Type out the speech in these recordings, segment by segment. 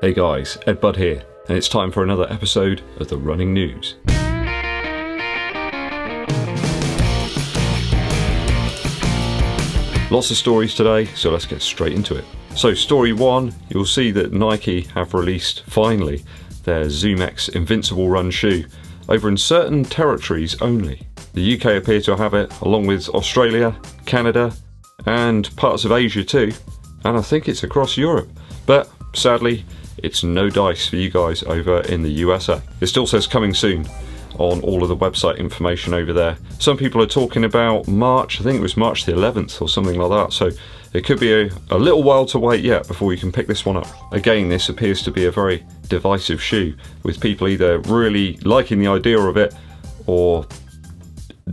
Hey guys, EDDBUD here, and it's time for another episode of the Running News. Lots of stories today, so let's get straight into it. So story one, you'll see that Nike have released, finally, their ZoomX Invincible Run shoe, over in certain territories only. The UK appear to have it, along with Australia, Canada, and parts of Asia too, and I think it's across Europe. But sadly, it's no dice for you guys over in the USA. It still says coming soon on all of the website information over there. Some people are talking about March, I think it was March the 11th or something like that, so it could be a little while to wait yet before you can pick this one up. Again, this appears to be a very divisive shoe, with people either really liking the idea of it or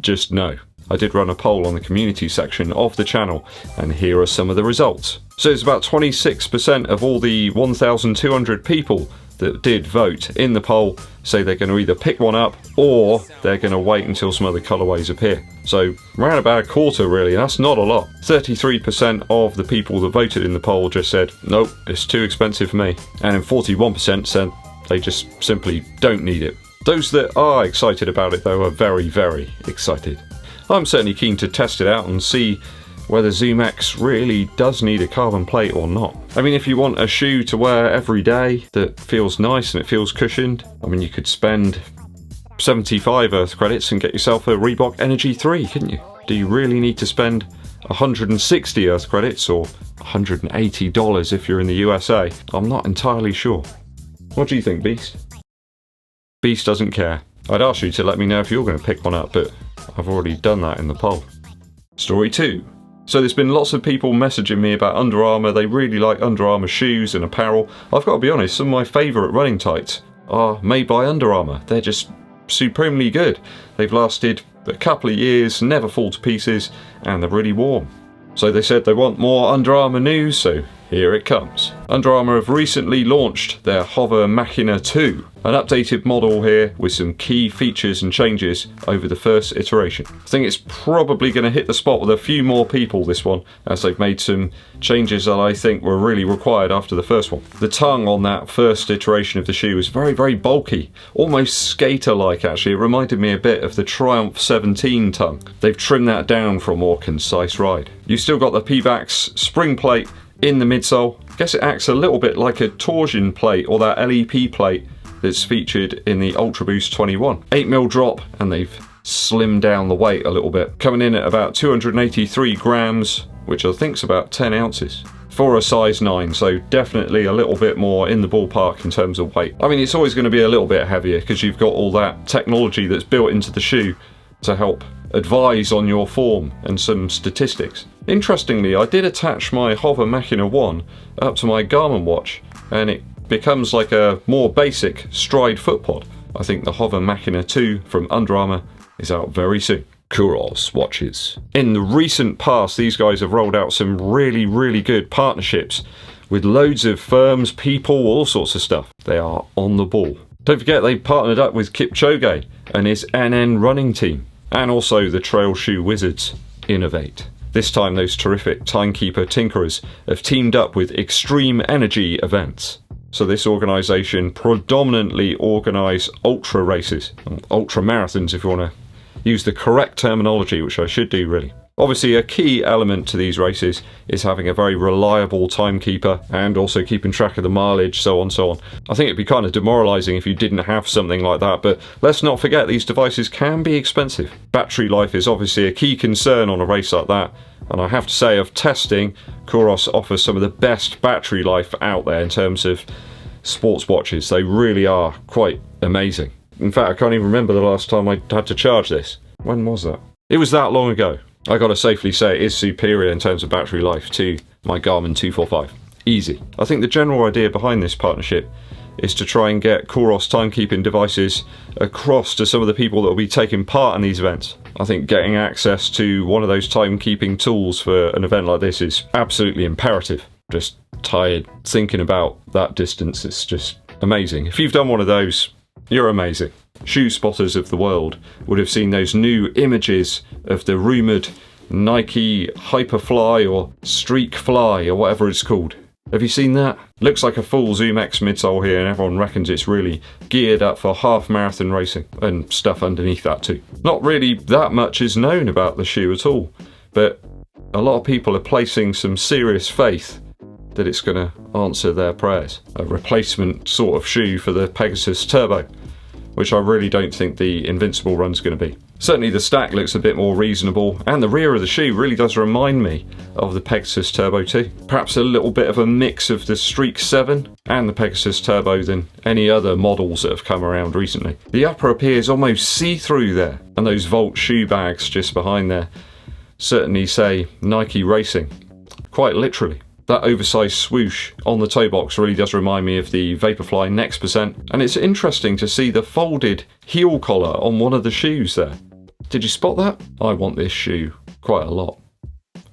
just no. I did run a poll on the community section of the channel, and here are some of the results. So it's about 26% of all the 1,200 people that did vote in the poll say they're going to either pick one up or they're going to wait until some other colourways appear. So around about a quarter really, and that's not a lot. 33% of the people that voted in the poll just said, nope, it's too expensive for me. And then 41% said they just simply don't need it. Those that are excited about it though are very, very excited. I'm certainly keen to test it out and see whether ZoomX really does need a carbon plate or not. I mean, if you want a shoe to wear every day that feels nice and it feels cushioned, I mean, you could spend 75 Earth credits and get yourself a Reebok Energy 3, couldn't you? Do you really need to spend 160 Earth credits or $180 if you're in the USA? I'm not entirely sure. What do you think, Beast? Beast doesn't care. I'd ask you to let me know if you're going to pick one up, but I've already done that in the poll. Story 2. So there's been lots of people messaging me about Under Armour. They really like Under Armour shoes and apparel. I've got to be honest, some of my favourite running tights are made by Under Armour. They're just supremely good. They've lasted a couple of years, never fall to pieces, and they're really warm. So they said they want more Under Armour news, so here it comes. Under Armour have recently launched their Hovr Machina 2, an updated model here with some key features and changes over the first iteration. I think it's probably going to hit the spot with a few more people, this one, as they've made some changes that I think were really required after the first one. The tongue on that first iteration of the shoe was very, very bulky, almost skater-like actually. It reminded me a bit of the Triumph 17 tongue. They've trimmed that down for a more concise ride. You've still got the Pebax spring plate in the midsole. I guess it acts a little bit like a torsion plate or that LEP plate that's featured in the Ultra Boost 21. 8mm drop, and they've slimmed down the weight a little bit, coming in at about 283 grams, which I think is about 10 ounces. For a size 9, so definitely a little bit more in the ballpark in terms of weight. I mean, it's always going to be a little bit heavier because you've got all that technology that's built into the shoe to help advise on your form and some statistics. Interestingly, I did attach my Hovr Machina 1 up to my Garmin watch, and it becomes like a more basic stride foot pod. I think the Hovr Machina 2 from Under Armour is out very soon. KOROS watches. In the recent past, these guys have rolled out some really, really good partnerships with loads of firms, people, all sorts of stuff. They are on the ball. Don't forget they partnered up with Kipchoge and his NN running team, and also the trail shoe wizards, Innovate. This time those terrific timekeeper tinkerers have teamed up with Extreme Energy events. So this organisation predominantly organise ultra races, ultra marathons if you want to use the correct terminology, which I should do really. Obviously a key element to these races is having a very reliable timekeeper and also keeping track of the mileage, so on, so on. I think it'd be kind of demoralising if you didn't have something like that, but let's not forget these devices can be expensive. Battery life is obviously a key concern on a race like that, and I have to say of testing, KOROS offers some of the best battery life out there in terms of sports watches. They really are quite amazing. In fact, I can't even remember the last time I had to charge this. When was that? It was that long ago. I gotta safely say it is superior in terms of battery life to my Garmin 245. Easy. I think the general idea behind this partnership is to try and get KOROS timekeeping devices across to some of the people that will be taking part in these events. I think getting access to one of those timekeeping tools for an event like this is absolutely imperative. Just tired thinking about that distance. It's just amazing. If you've done one of those, you're amazing. Shoe spotters of the world would have seen those new images of the rumoured Nike HyperFly or StreakFly or whatever it's called. Have you seen that? Looks like a full ZoomX midsole here, and everyone reckons it's really geared up for half marathon racing and stuff underneath that too. Not really that much is known about the shoe at all, but a lot of people are placing some serious faith that it's going to answer their prayers. A replacement sort of shoe for the Pegasus Turbo, which I really don't think the Invincible Run's going to be. Certainly the stack looks a bit more reasonable, and the rear of the shoe really does remind me of the Pegasus Turbo too. Perhaps a little bit of a mix of the Streak 7 and the Pegasus Turbo than any other models that have come around recently. The upper appears almost see-through there, and those Volt shoe bags just behind there certainly say Nike Racing, quite literally. That oversized swoosh on the toe box really does remind me of the Vaporfly Next Percent, and it's interesting to see the folded heel collar on one of the shoes there. Did you spot that? I want this shoe quite a lot.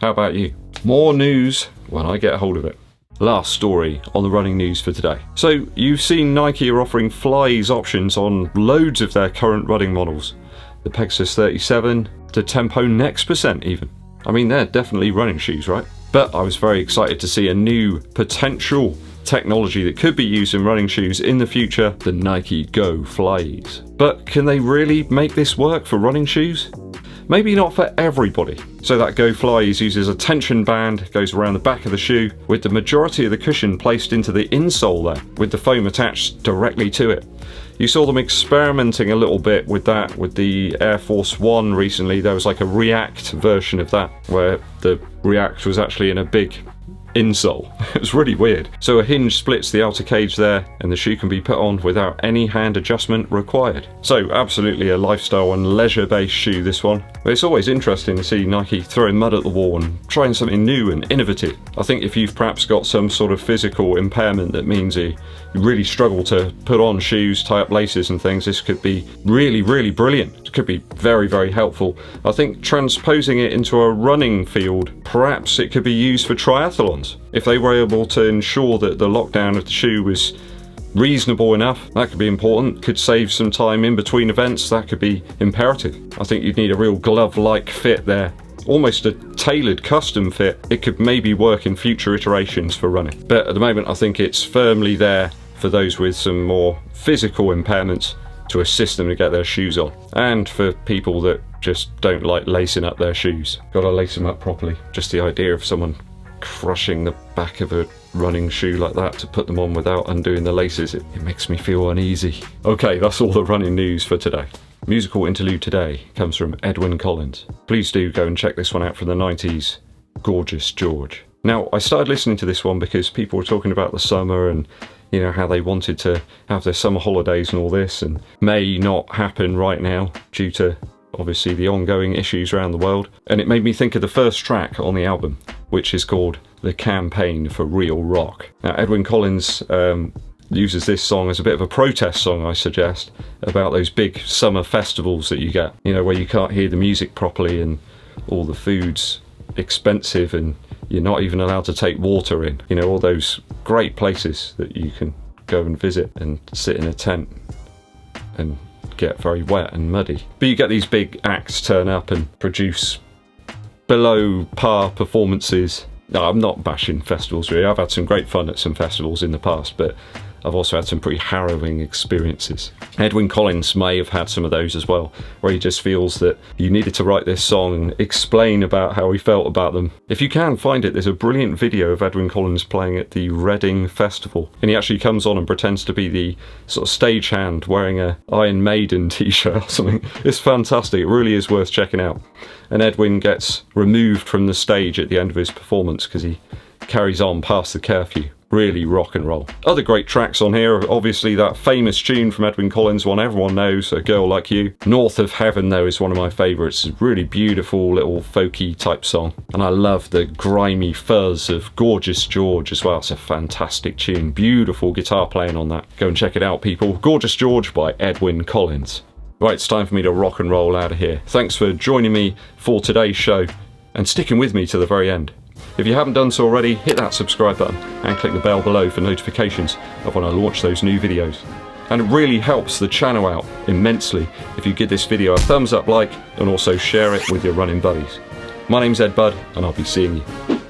How about you? More news when I get a hold of it. Last story on the running news for today. So you've seen Nike are offering FlyEase options on loads of their current running models. The Pegasus 37, the Tempo Next Percent even. I mean, they're definitely running shoes, right? But I was very excited to see a new potential technology that could be used in running shoes in the future, the Nike Go FlyEase. But can they really make this work for running shoes? Maybe not for everybody. So that Go FlyEase uses a tension band, goes around the back of the shoe, with the majority of the cushion placed into the insole there, with the foam attached directly to it. You saw them experimenting a little bit with that with the Air Force One recently. There was like a React version of that, where the React was actually in a big insole. It was really weird. So a hinge splits the outer cage there, and the shoe can be put on without any hand adjustment required. So absolutely a lifestyle and leisure based shoe, this one. But it's always interesting to see Nike throwing mud at the wall and trying something new and innovative. I think if you've perhaps got some sort of physical impairment that means you really struggle to put on shoes, tie up laces and things, this could be really, really brilliant. It could be very, very helpful. I think transposing it into a running field, perhaps it could be used for triathlons. If they were able to ensure that the lockdown of the shoe was reasonable enough, that could be important. Could save some time in between events, that could be imperative. I think you'd need a real glove-like fit there, almost a tailored custom fit. It could maybe work in future iterations for running. But at the moment I think it's firmly there for those with some more physical impairments to assist them to get their shoes on. And for people that just don't like lacing up their shoes. Gotta lace them up properly. Just the idea of someone crushing the back of a running shoe like that to put them on without undoing the laces, it makes me feel uneasy. Okay, that's all the running news for today. Musical interlude today comes from Edwyn Collins. Please do go and check this one out from the 90s, Gorgeous George. Now, I started listening to this one because people were talking about the summer and you know how they wanted to have their summer holidays and all this, and may not happen right now due to obviously the ongoing issues around the world. And it made me think of the first track on the album, which is called The Campaign for Real Rock. Now, Edwyn Collins uses this song as a bit of a protest song, I suggest, about those big summer festivals that you get, you know, where you can't hear the music properly and all the food's expensive and you're not even allowed to take water in. You know, all those great places that you can go and visit and sit in a tent and get very wet and muddy. But you get these big acts turn up and produce below par performances. No, I'm not bashing festivals really. I've had some great fun at some festivals in the past, but I've also had some pretty harrowing experiences. Edwyn Collins may have had some of those as well, where he just feels that you needed to write this song and explain about how he felt about them. If you can find it, there's a brilliant video of Edwyn Collins playing at the Reading Festival, and he actually comes on and pretends to be the sort of stagehand wearing a Iron Maiden t-shirt or something. It's fantastic, it really is worth checking out. And Edwyn gets removed from the stage at the end of his performance because he carries on past the curfew. Really rock and roll. Other great tracks on here, obviously that famous tune from Edwyn Collins, one everyone knows, A Girl Like You. North of Heaven though is one of my favourites. It's a really beautiful little folky type song. And I love the grimy fuzz of Gorgeous George as well. It's a fantastic tune. Beautiful guitar playing on that. Go and check it out, people. Gorgeous George by Edwyn Collins. Right, it's time for me to rock and roll out of here. Thanks for joining me for today's show and sticking with me to the very end. If you haven't done so already, hit that subscribe button and click the bell below for notifications of when I launch those new videos. And it really helps the channel out immensely if you give this video a thumbs up like and also share it with your running buddies. My name's EDDBUD and I'll be seeing you.